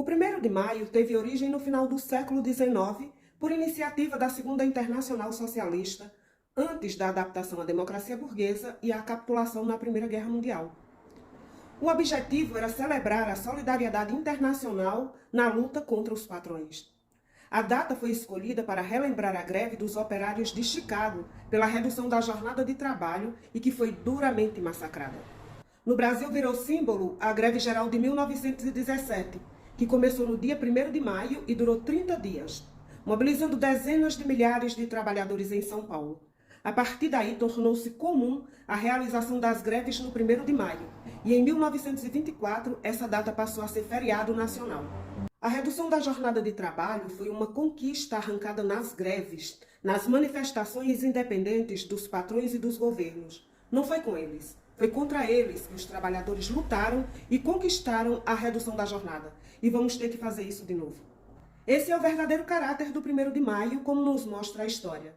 O 1º de maio teve origem no final do século XIX por iniciativa da Segunda Internacional Socialista, antes da adaptação à democracia burguesa e à capitulação na Primeira Guerra Mundial. O objetivo era celebrar a solidariedade internacional na luta contra os patrões. A data foi escolhida para relembrar a greve dos operários de Chicago pela redução da jornada de trabalho e que foi duramente massacrada. No Brasil virou símbolo a greve geral de 1917, que começou no dia 1º de maio e durou 30 dias, mobilizando dezenas de milhares de trabalhadores em São Paulo. A partir daí, tornou-se comum a realização das greves no 1º de maio, e em 1924 essa data passou a ser feriado nacional. A redução da jornada de trabalho foi uma conquista arrancada nas greves, nas manifestações independentes dos patrões e dos governos. Não foi com eles, foi contra eles que os trabalhadores lutaram e conquistaram a redução da jornada. E vamos ter que fazer isso de novo. Esse é o verdadeiro caráter do 1º de maio, como nos mostra a história.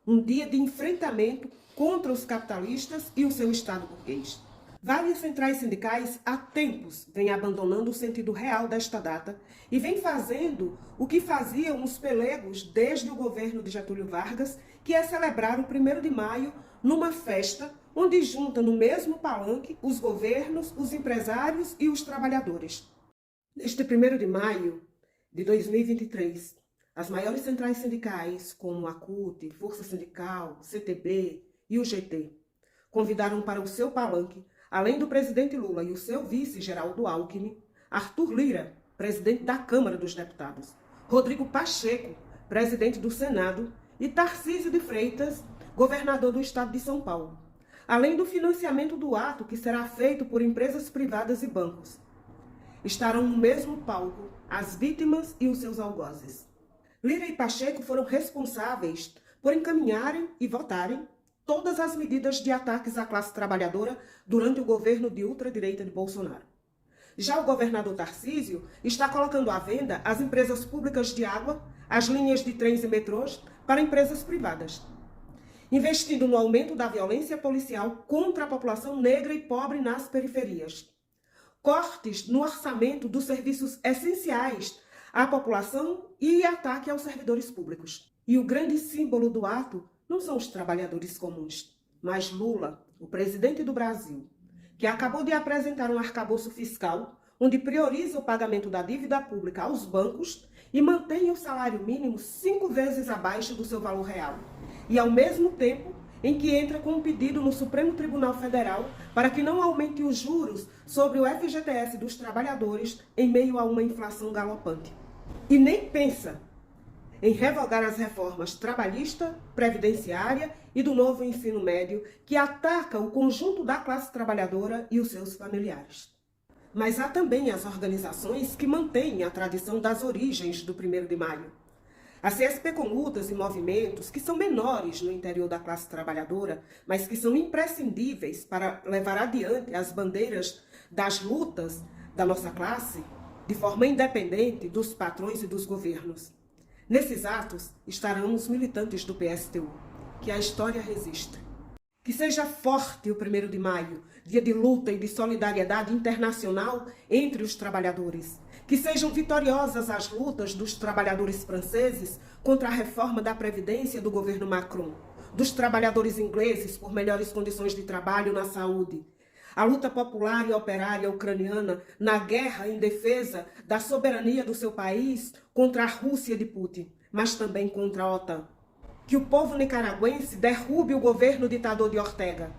Um dia de enfrentamento contra os capitalistas e o seu Estado burguês. Várias centrais sindicais há tempos vêm abandonando o sentido real desta data e vêm fazendo o que faziam os pelegos desde o governo de Getúlio Vargas, que é celebrar o 1º de maio numa festa onde junta no mesmo palanque os governos, os empresários e os trabalhadores. Neste 1º de maio de 2023, as maiores centrais sindicais, como a CUT, Força Sindical, CTB e o GT, convidaram para o seu palanque, além do presidente Lula e o seu vice Geraldo Alckmin, Arthur Lira, presidente da Câmara dos Deputados, Rodrigo Pacheco, presidente do Senado, e Tarcísio de Freitas, governador do estado de São Paulo, além do financiamento do ato que será feito por empresas privadas e bancos. Estarão no mesmo palco as vítimas e os seus algozes. Lira e Pacheco foram responsáveis por encaminharem e votarem todas as medidas de ataques à classe trabalhadora durante o governo de ultradireita de Bolsonaro. Já o governador Tarcísio está colocando à venda as empresas públicas de água, as linhas de trens e metrôs para empresas privadas, investindo no aumento da violência policial contra a população negra e pobre nas periferias. Cortes no orçamento dos serviços essenciais à população e ataque aos servidores públicos. E o grande símbolo do ato não são os trabalhadores comuns, mas Lula, o presidente do Brasil, que acabou de apresentar um arcabouço fiscal onde prioriza o pagamento da dívida pública aos bancos e mantém o salário mínimo 5 vezes abaixo do seu valor real. E ao mesmo tempo em que entra com um pedido no Supremo Tribunal Federal para que não aumente os juros sobre o FGTS dos trabalhadores em meio a uma inflação galopante. E nem pensa em revogar as reformas trabalhista, previdenciária e do novo ensino médio, que ataca o conjunto da classe trabalhadora e os seus familiares. Mas há também as organizações que mantêm a tradição das origens do 1º de maio. A CSP com lutas e movimentos que são menores no interior da classe trabalhadora, mas que são imprescindíveis para levar adiante as bandeiras das lutas da nossa classe, de forma independente dos patrões e dos governos. Nesses atos estarão os militantes do PSTU. Que a história resista. Que seja forte o 1º de maio, dia de luta e de solidariedade internacional entre os trabalhadores. Que sejam vitoriosas as lutas dos trabalhadores franceses contra a reforma da Previdência do governo Macron, dos trabalhadores ingleses por melhores condições de trabalho na saúde, a luta popular e operária ucraniana na guerra em defesa da soberania do seu país contra a Rússia de Putin, mas também contra a OTAN. Que o povo nicaragüense derrube o governo ditador de Ortega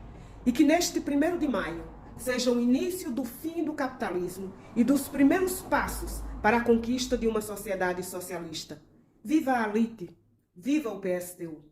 e que neste 1º de maio seja o início do fim do capitalismo e dos primeiros passos para a conquista de uma sociedade socialista. Viva a elite! Viva o PSTU!